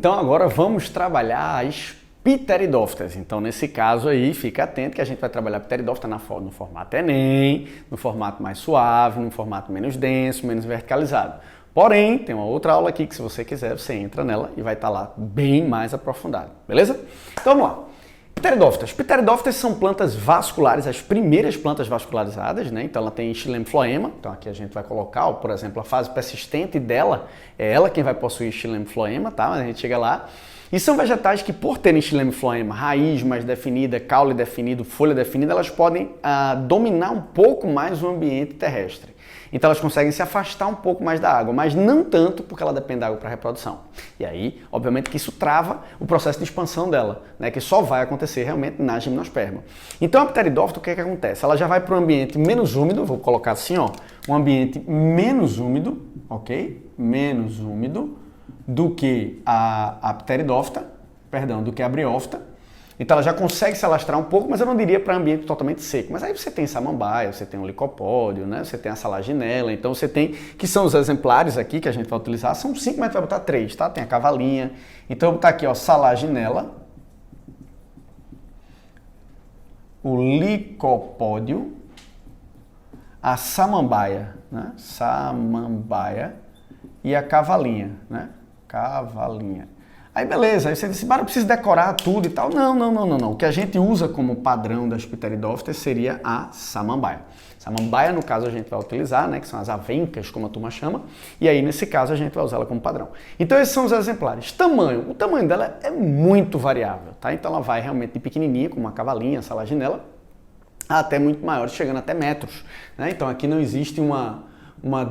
Então agora vamos trabalhar as pteridófitas. Então nesse caso aí, fica atento que a gente vai trabalhar pteridófita no formato Enem, no formato mais suave, no formato menos denso, menos verticalizado. Porém, tem uma outra aula aqui que se você quiser, você entra nela e vai estar lá bem mais aprofundado, beleza? Então vamos lá. Pteridófitas. Pteridófitas são plantas vasculares, as primeiras plantas vascularizadas, né? Então ela tem xilema e floema. Então aqui a gente vai colocar, ó, por exemplo, a fase persistente dela, é ela quem vai possuir xilema e floema, tá? Mas a gente chega lá. E são vegetais que, por terem xilema e floema, raiz mais definida, caule definido, folha definida, elas podem dominar um pouco mais o ambiente terrestre. Então elas conseguem se afastar um pouco mais da água, mas não tanto porque ela depende da água para a reprodução. E aí, obviamente que isso trava o processo de expansão dela, né, que só vai acontecer realmente na gimnosperma. Então a pteridófita, o que é que acontece? Ela já vai para um ambiente menos úmido, vou colocar assim, ó, um ambiente menos úmido, ok? Menos úmido do que a pteridófita, perdão, do que a briófita. Então ela já consegue se alastrar um pouco, mas eu não diria para ambiente totalmente seco. Mas aí você tem samambaia, você tem o licopódio, né? Você tem a salaginela, então você tem, que são os exemplares aqui que a gente vai utilizar, são 5, mas a gente vai botar 3, tá? Tem a cavalinha. Então eu vou botar aqui, ó, salaginela, o licopódio, a samambaia, né? Samambaia e a cavalinha, né? Cavalinha. Aí beleza, aí você disse, mas eu preciso decorar tudo e tal. Não. O que a gente usa como padrão das pteridófitas seria a samambaia. Samambaia, no caso, a gente vai utilizar, né, que são as avencas, como a turma chama, e aí, nesse caso, a gente vai usar ela como padrão. Então, esses são os exemplares. Tamanho. O tamanho dela é muito variável, tá? Então, ela vai realmente de pequenininha, como uma cavalinha, salaginela, até muito maior, chegando até metros, né? Então, aqui não existe uma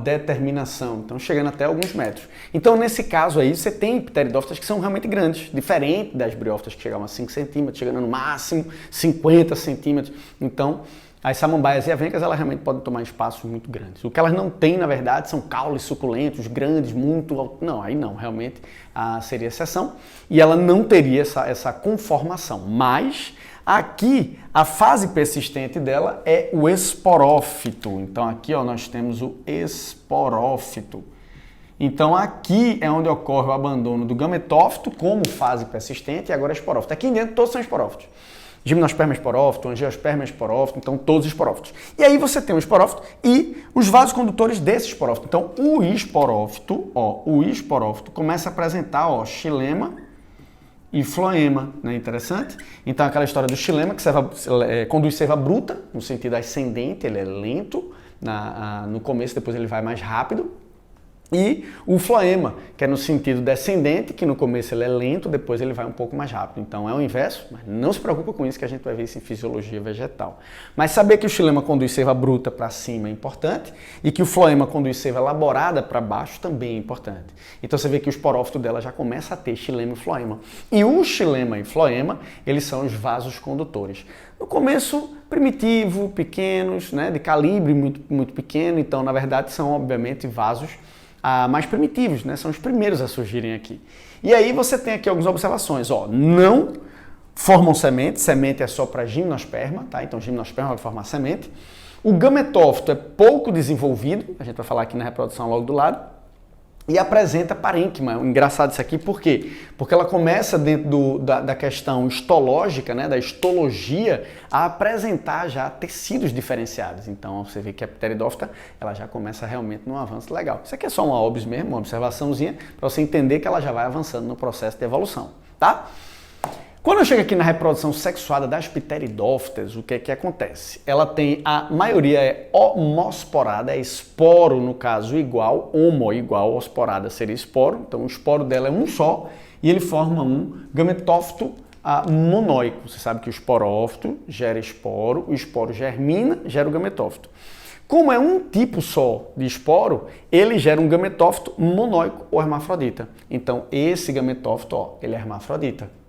determinação, então chegando até alguns metros. Então, nesse caso aí, você tem pteridófitas que são realmente grandes, diferente das briófitas que chegavam a 5 centímetros, chegando no máximo 50 centímetros. Então, as samambaias e avencas, elas realmente podem tomar espaços muito grandes. O que elas não têm, na verdade, são caules suculentos, grandes, muito... Não, aí não, realmente seria exceção. E ela não teria essa conformação, mas... Aqui, a fase persistente dela é o esporófito. Então, aqui ó, nós temos o esporófito. Então, aqui é onde ocorre o abandono do gametófito como fase persistente e agora esporófito. Aqui dentro todos são esporófitos. Gimnosperma esporófito, angiosperma esporófito, então todos esporófitos. E aí você tem o esporófito e os vasos condutores desse esporófito. Então, o esporófito começa a apresentar, ó, xilema e floema, né? Interessante? Então aquela história do xilema que conduz seiva bruta, no sentido ascendente, ele é lento no começo, depois ele vai mais rápido. E o floema, que é no sentido descendente, que no começo ele é lento, depois ele vai um pouco mais rápido. Então é o inverso, mas não se preocupa com isso que a gente vai ver isso em fisiologia vegetal. Mas saber que o xilema conduz seiva bruta para cima é importante e que o floema conduz seiva elaborada para baixo também é importante. Então você vê que o esporófito dela já começa a ter xilema e floema. E o xilema e floema, eles são os vasos condutores. No começo, primitivo, pequenos, né, de calibre muito pequeno, então na verdade são obviamente vasos mais primitivos, né? São os primeiros a surgirem aqui. E aí você tem aqui algumas observações, ó, não formam semente, semente é só para gimnosperma, tá? Então gimnosperma vai formar semente. O gametófito é pouco desenvolvido, a gente vai falar aqui na reprodução logo do lado, e apresenta parênquima. Engraçado isso aqui, por quê? Porque ela começa dentro da questão histológica, né, da histologia, a apresentar já tecidos diferenciados. Então você vê que a pteridófita, ela já começa realmente num avanço legal. Isso aqui é só uma OBS mesmo, uma observaçãozinha, para você entender que ela já vai avançando no processo de evolução, tá? Quando eu chego aqui na reprodução sexuada das pteridófitas, o que é que acontece? Ela tem, a maioria é homosporada, é esporo no caso igual, homo igual, osporada seria esporo, então o esporo dela é um só e ele forma um gametófito monóico. Você sabe que o esporófito gera esporo, o esporo germina, gera o gametófito. Como é um tipo só de esporo, ele gera um gametófito monóico ou hermafrodita. Então esse gametófito, ó, ele é hermafrodita.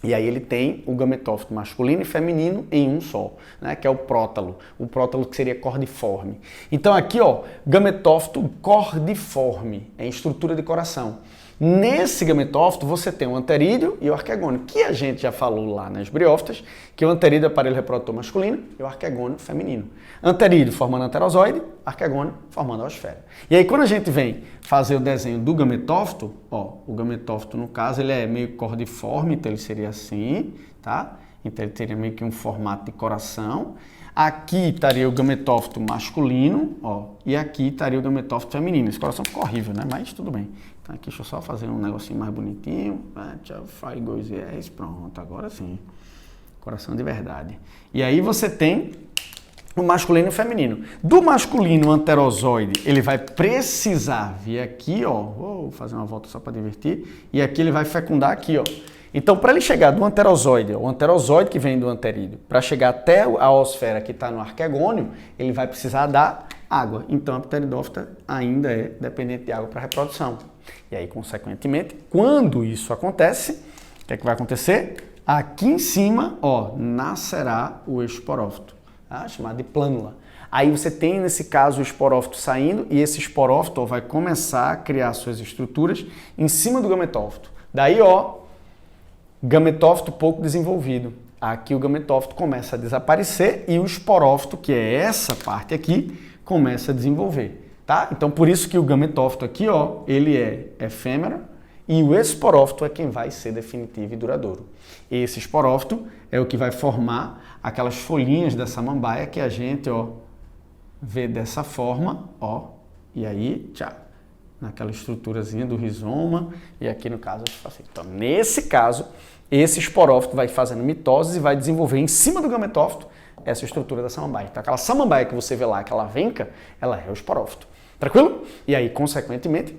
E aí ele tem o gametófito masculino e feminino em um só, né, que é o prótalo que seria cordiforme. Então aqui, ó, gametófito cordiforme, é em estrutura de coração. Nesse gametófito você tem o anterídeo e o arquegônio, que a gente já falou lá nas briófitas, que o anterídeo é o aparelho reprodutor masculino e o arquegônio feminino. Anterídeo formando anterozoide, arquegônio formando a osfera. E aí quando a gente vem fazer o desenho do gametófito, ó, o gametófito no caso ele é meio cordiforme, então ele seria assim, tá? Então ele teria meio que um formato de coração. Aqui estaria o gametófito masculino, ó, e aqui estaria o gametófito feminino. Esse coração ficou horrível, né? Mas tudo bem. Então aqui deixa eu só fazer um negocinho mais bonitinho. Pronto, agora sim. Coração de verdade. E aí você tem o masculino e o feminino. Do masculino anterozoide, ele vai precisar vir aqui, ó. Vou fazer uma volta só para divertir. E aqui ele vai fecundar aqui, ó. Então, para ele chegar do anterozoide, o anterozoide que vem do anterídeo, para chegar até a osfera que está no arquegônio, ele vai precisar da água. Então, a pteridófita ainda é dependente de água para reprodução. E aí, consequentemente, quando isso acontece, o que é que vai acontecer? Aqui em cima, ó, nascerá o esporófito, tá? Chamado de plânula. Aí você tem, nesse caso, o esporófito saindo e esse esporófito ó, vai começar a criar suas estruturas em cima do gametófito. Daí, ó, gametófito pouco desenvolvido. Aqui o gametófito começa a desaparecer e o esporófito, que é essa parte aqui, começa a desenvolver, tá? Então por isso que o gametófito aqui, ó, ele é efêmero e o esporófito é quem vai ser definitivo e duradouro. Esse esporófito é o que vai formar aquelas folhinhas da samambaia que a gente, ó, vê dessa forma, ó, e aí, tchau. Naquela estruturazinha do rizoma, e aqui no caso, assim. Então, nesse caso, esse esporófito vai fazendo mitose e vai desenvolver em cima do gametófito essa estrutura da samambaia. Então, aquela samambaia que você vê lá, aquela venca, ela é o esporófito. Tranquilo? E aí, consequentemente,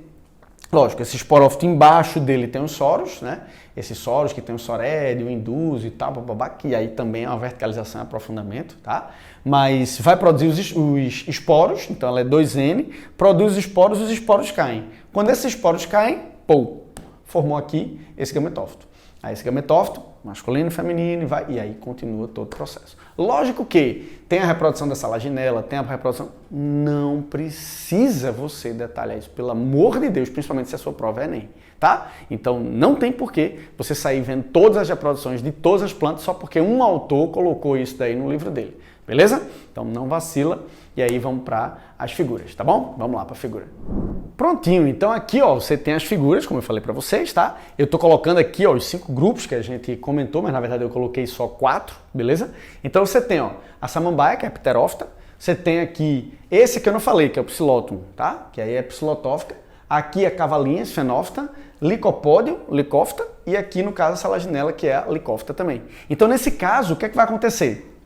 lógico, esse esporófito embaixo dele tem os soros, né? Esses soros que tem o sorédio, o induzo e tal, bababá, que aí também é uma verticalização e aprofundamento, tá? Mas vai produzir os esporos, então ela é 2N, produz os esporos caem. Quando esses esporos caem, pô, formou aqui esse gametófito. Aí esse gametófito, masculino e feminino, e aí continua todo o processo. Lógico que tem a reprodução da salaginela, tem a reprodução... Não precisa você detalhar isso, pelo amor de Deus, principalmente se a sua prova é Enem, tá? Então não tem porquê você sair vendo todas as reproduções de todas as plantas só porque um autor colocou isso daí no livro dele, beleza? Então não vacila e aí vamos para as figuras, tá bom? Vamos lá para a figura. Prontinho, então aqui ó, você tem as figuras, como eu falei para vocês, tá? Eu tô colocando aqui ó, os 5 grupos que a gente comentou, mas na verdade eu coloquei só 4, beleza? Então você tem ó, a samambaia, que é a pterófita, você tem aqui esse que eu não falei, que é o psilótomo, tá? Que aí é psilotófica, aqui a cavalinha, esfenófita, licopódio, licófita, e aqui no caso a salaginela, que é a licófita também. Então nesse caso, o que é que vai acontecer?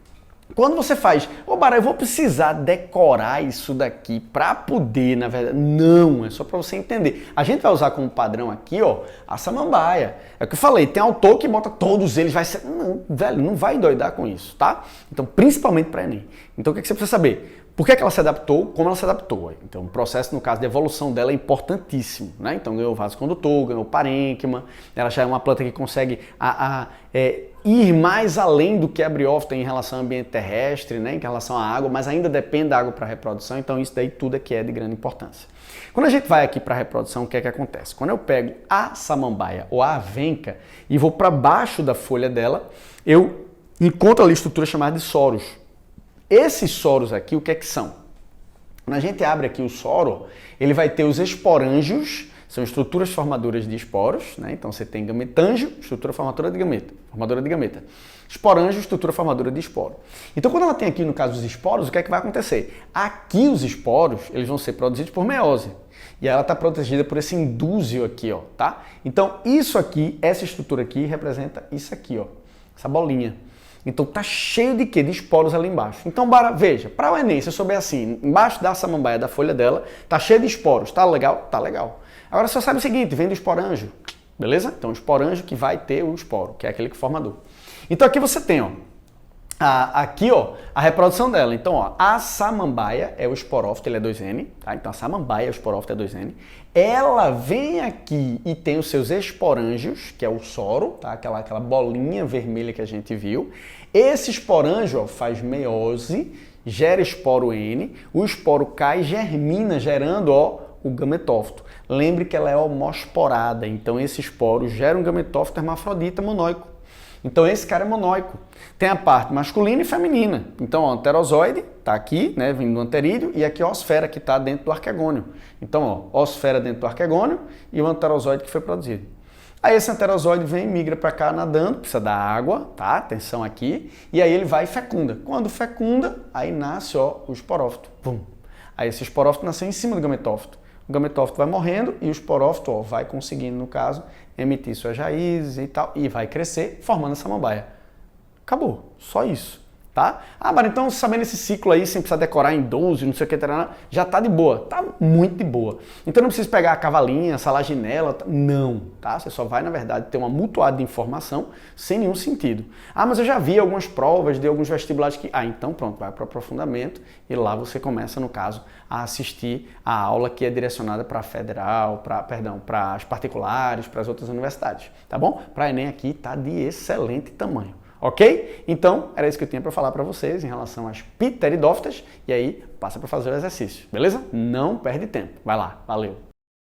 Quando você faz, Bara, eu vou precisar decorar isso daqui para poder, na verdade, não, é só para você entender. A gente vai usar como padrão aqui, ó, a samambaia. É o que eu falei, tem autor que bota todos eles, vai ser, não, velho, não vai endoidar com isso, tá? Então, principalmente para Enem. Então, o que você precisa saber? Por que ela se adaptou? Como ela se adaptou? Então, o processo, no caso de evolução dela, é importantíssimo, né? Então, ganhou vaso condutor, ganhou parênquima, ela já é uma planta que consegue ir mais além do que a briófita em relação ao ambiente terrestre, né? Em relação à água, mas ainda depende da água para a reprodução, então isso daí tudo aqui é de grande importância. Quando a gente vai aqui para a reprodução, o que é que acontece? Quando eu pego a samambaia ou a avenca e vou para baixo da folha dela, eu encontro ali estrutura chamada de soros. Esses soros aqui, o que é que são? Quando a gente abre aqui o soro, ele vai ter os esporângios, são estruturas formadoras de esporos, né? Então você tem gametângio, estrutura formadora de gameta. Esporângio, estrutura formadora de esporo. Então quando ela tem aqui, no caso, os esporos, o que é que vai acontecer? Aqui os esporos, eles vão ser produzidos por meiose. E ela está protegida por esse indúzio aqui, ó, tá? Então isso aqui, essa estrutura aqui, representa isso aqui, ó, essa bolinha. Então tá cheio de quê? De esporos ali embaixo. Então, veja, para o Enem, se eu souber assim, embaixo da samambaia, da folha dela, tá cheio de esporos. Tá legal? Tá legal. Agora você sabe o seguinte, vem do esporângio, beleza? Então o esporângio que vai ter o esporo, que é aquele que formador. Então aqui você tem, ó, aqui, ó, a reprodução dela. Então, ó, a samambaia é o esporófito, ele é 2N, tá? Então a samambaia, o esporófito é 2N. Ela vem aqui e tem os seus esporângios, que é o soro, tá? Aquela bolinha vermelha que a gente viu. Esse esporângio, ó, faz meiose, gera esporo N, o esporo cai e germina, gerando, ó, o gametófito. Lembre que ela é homosporada, então esse esporo gera um gametófito hermafrodita monóico. Então esse cara é monóico. Tem a parte masculina e feminina. Então ó, o anterozoide está aqui, né, vindo do anterídeo, e aqui a osfera que está dentro do arquegônio. Então ó, osfera dentro do arquegônio e o anterozoide que foi produzido. Aí esse anterozoide vem, migra para cá nadando, precisa da água, tá? Atenção aqui. E aí ele vai e fecunda. Quando fecunda, aí nasce ó, o esporófito. Pum. Aí esse esporófito nasceu em cima do gametófito. O gametófito vai morrendo e o esporófito ó, vai conseguindo, no caso, emitir suas raízes e tal, e vai crescer, formando a samambaia. Acabou, só isso. Tá? Ah, mas então sabendo esse ciclo aí, sem precisar decorar em 12, não sei o que, já tá de boa, tá muito de boa. Então não precisa pegar a cavalinha, a salaginela, não, tá? Você só vai, na verdade, ter uma mutuada de informação sem nenhum sentido. Ah, mas eu já vi algumas provas de alguns vestibulares que... Ah, então pronto, vai para o aprofundamento e lá você começa, no caso, a assistir a aula que é direcionada para a federal, para as particulares, para as outras universidades, tá bom? Para Enem aqui tá de excelente tamanho. Ok? Então, era isso que eu tinha para falar para vocês em relação às pteridófitas. E aí, passa para fazer o exercício, beleza? Não perde tempo. Vai lá, valeu!